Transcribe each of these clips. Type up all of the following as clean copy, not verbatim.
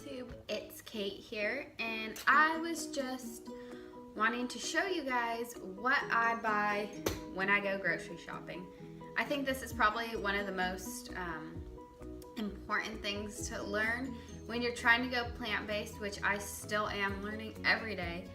YouTube, it's Kate here, and I was just wanting to show you guys what I buy when I go grocery shopping. I think this is probably one of the most important things to learn when you're trying to go plant-based, which I still am learning every day.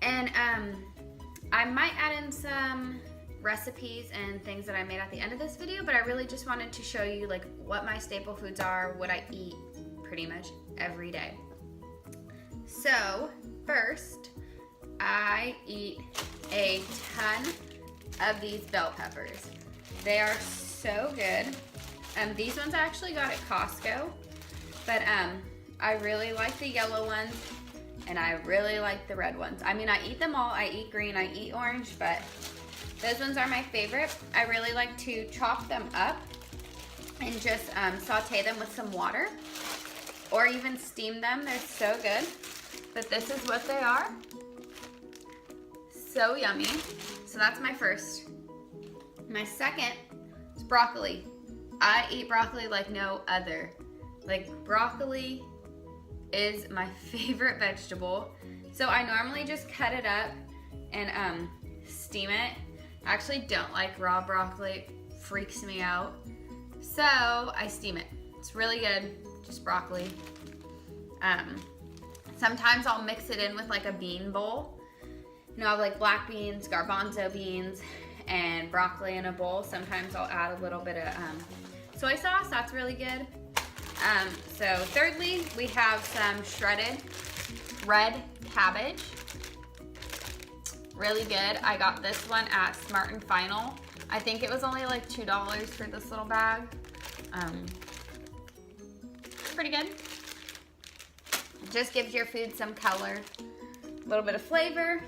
And I might add in some recipes and things that I made at the end of this video, but I really just wanted to show you like what my staple foods are, what I eat pretty much every day. So first, I eat a ton of these bell peppers. They are so good. These ones I actually got at Costco, but I really like the yellow ones and I really like the red ones. I mean, I eat them all. I eat green, I eat orange, but those ones are my favorite. I really like to chop them up and just saute them with some water or even steam them. They're so good. But this is what they are. So yummy. So that's my first. My second is broccoli. I eat broccoli like no other. Like, broccoli is my favorite vegetable. So I normally just cut it up and steam it. I actually don't like raw broccoli. It freaks me out. So I steam it. It's really good, just broccoli. Sometimes I'll mix it in with like a bean bowl. You know, I have like black beans, garbanzo beans, and broccoli in a bowl. Sometimes I'll add a little bit of soy sauce. That's really good. So thirdly, we have some shredded red cabbage. Really good. I got this one at Smart & Final. I think it was only like $2 for this little bag. Pretty good. It just gives your food some color, a little bit of flavor.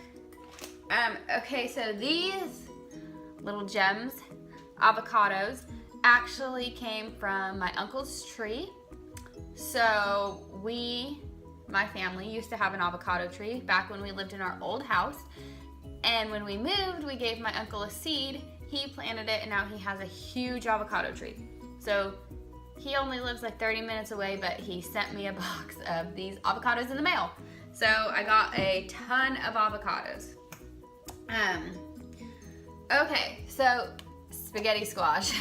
Okay, so these little gems, avocados, actually came from my uncle's tree. So my family used to have an avocado tree back when we lived in our old house. And when we moved, we gave my uncle a seed. He planted it, and now he has a huge avocado tree. So he only lives like 30 minutes away, but he sent me a box of these avocados in the mail. So I got a ton of avocados. Okay, so spaghetti squash.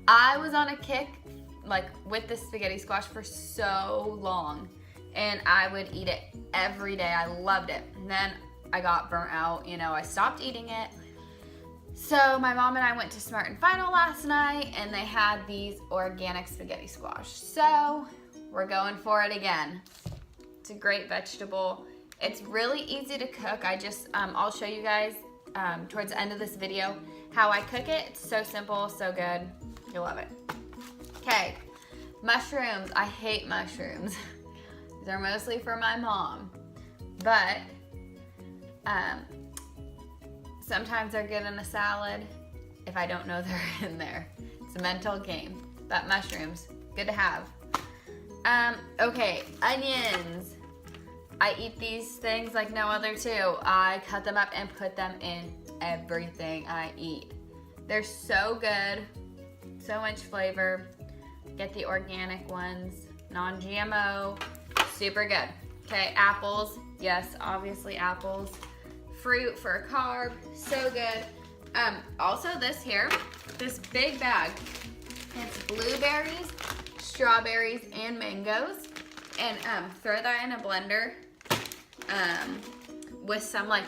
I was on a kick like with the spaghetti squash for so long, and I would eat it every day. I loved it. And then I got burnt out, you know, I stopped eating it. So my mom and I went to Smart & Final last night, and they had these organic spaghetti squash. So we're going for it again. It's a great vegetable. It's really easy to cook. I'll show you guys towards the end of this video how I cook it. It's so simple, so good. You'll love it. Okay, mushrooms. I hate mushrooms. These are mostly for my mom, but sometimes they're good in a salad if I don't know they're in there. It's a mental game, but mushrooms, good to have. Okay, onions. I eat these things like no other too. I cut them up and put them in everything I eat. They're so good, so much flavor. Get the organic ones, non-GMO, super good. Okay, apples. Yes, obviously apples. Fruit for a carb, so good. Also this here, this big bag, it's blueberries, strawberries, and mangoes. And throw that in a blender with some like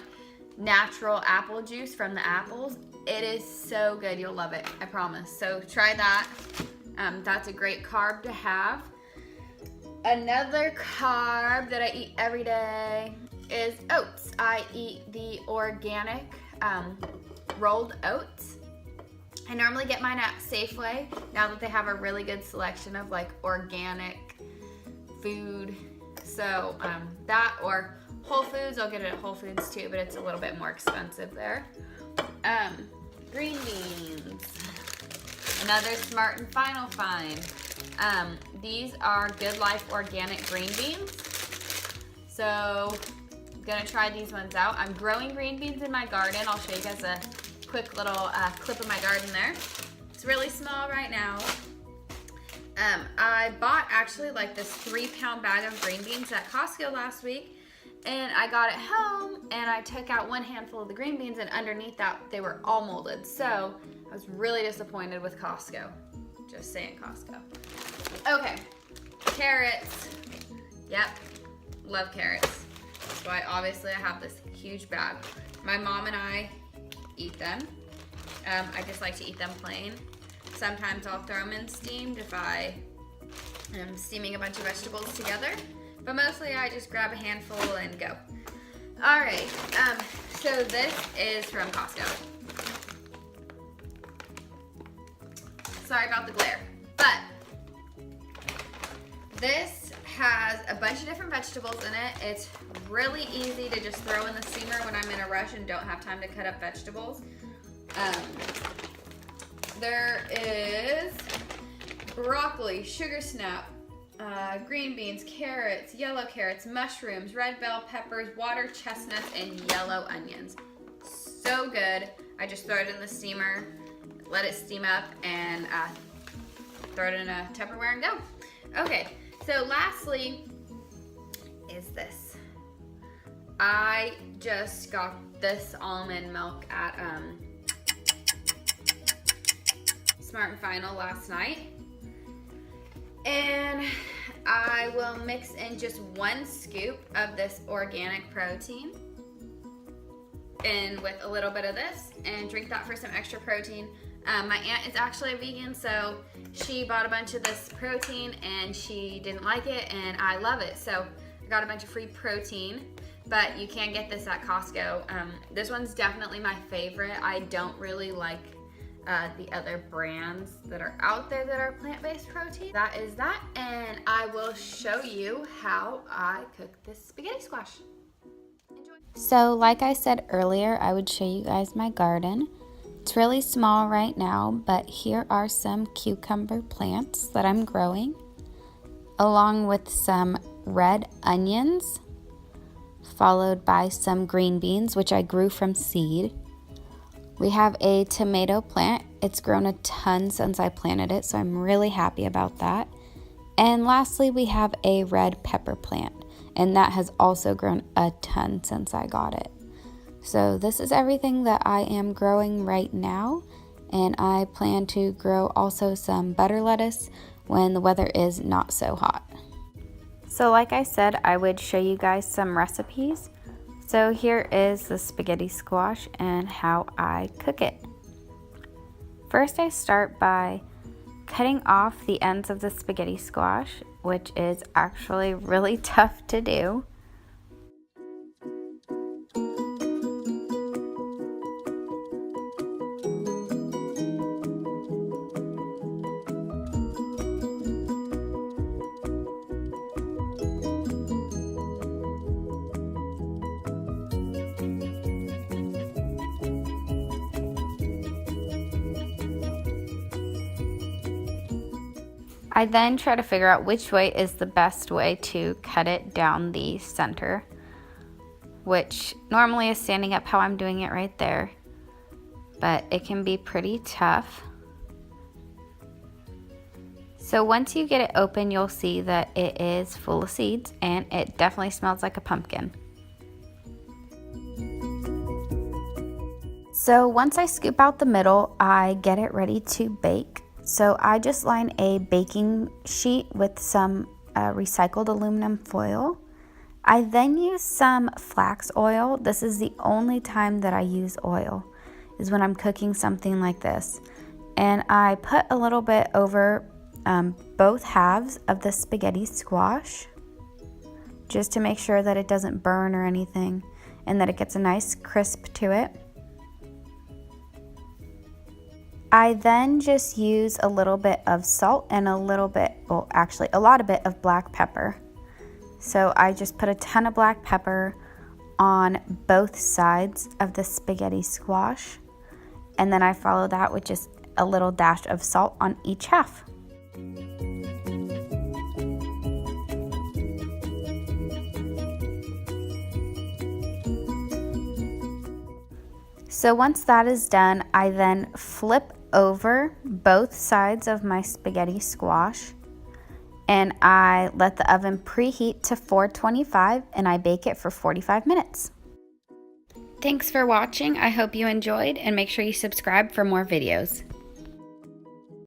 natural apple juice from the apples. It is so good, you'll love it, I promise. So try that. That's a great carb to have. Another carb that I eat every day is oats. I eat the organic rolled oats. I normally get mine at Safeway now that they have a really good selection of like organic food. So that or Whole Foods, I'll get it at Whole Foods too, but it's a little bit more expensive there. Green beans, another Smart & Final find. These are Good Life organic green beans. So I'm gonna try these ones out. I'm growing green beans in my garden. I'll show you guys a quick little clip of my garden there. It's really small right now. I bought actually like this 3-pound bag of green beans at Costco last week, and I got it home and I took out one handful of the green beans, and underneath that they were all molded. So I was really disappointed with Costco. Just saying, Costco. Okay, carrots. Yep, love carrots. That's why obviously I have this huge bag. My mom and I eat them. I just like to eat them plain. Sometimes I'll throw them in steamed if I am steaming a bunch of vegetables together. But mostly I just grab a handful and go. All right, so this is from Costco. Sorry about the glare, but this has a bunch of different vegetables in it. It's really easy to just throw in the steamer when I'm in a rush and don't have time to cut up vegetables. There is broccoli, sugar snap, green beans, carrots, yellow carrots, mushrooms, red bell peppers, water chestnuts, and yellow onions. So good. I just throw it in the steamer, let it steam up, and throw it in a Tupperware and go. Okay, so lastly is this. I just got this almond milk at Smart & Final last night, and I will mix in just 1 scoop of this organic protein and with a little bit of this, and drink that for some extra protein. My aunt is actually a vegan, so she bought a bunch of this protein and she didn't like it, and I love it, so I got a bunch of free protein. But you can get this at Costco. This one's definitely my favorite. I don't really like the other brands that are out there that are plant-based protein. That is that, and I will show you how I cook this spaghetti squash. Enjoy. So like I said earlier, I would show you guys my garden. It's really small right now, but here are some cucumber plants that I'm growing, along with some red onions, followed by some green beans, which I grew from seed. We have a tomato plant. It's grown a ton since I planted it, so I'm really happy about that. And lastly, we have a red pepper plant, and that has also grown a ton since I got it. So this is everything that I am growing right now, and I plan to grow also some butter lettuce when the weather is not so hot. So like I said, I would show you guys some recipes. So here is the spaghetti squash and how I cook it. First, I start by cutting off the ends of the spaghetti squash, which is actually really tough to do. I then try to figure out which way is the best way to cut it down the center, which normally is standing up how I'm doing it right there, but it can be pretty tough. So once you get it open, you'll see that it is full of seeds, and it definitely smells like a pumpkin. So once I scoop out the middle, I get it ready to bake. So I just line a baking sheet with some recycled aluminum foil. I then use some flax oil. This is the only time that I use oil, is when I'm cooking something like this. And I put a little bit over both halves of the spaghetti squash, just to make sure that it doesn't burn or anything, and that it gets a nice crisp to it. I then just use a little bit of salt and a little bit, well actually a lot of bit of black pepper. So I just put a ton of black pepper on both sides of the spaghetti squash, and then I follow that with just a little dash of salt on each half. So once that is done, I then flip over both sides of my spaghetti squash, and I let the oven preheat to 425 and I bake it for 45 minutes. Thanks for watching. I hope you enjoyed, and make sure you subscribe for more videos.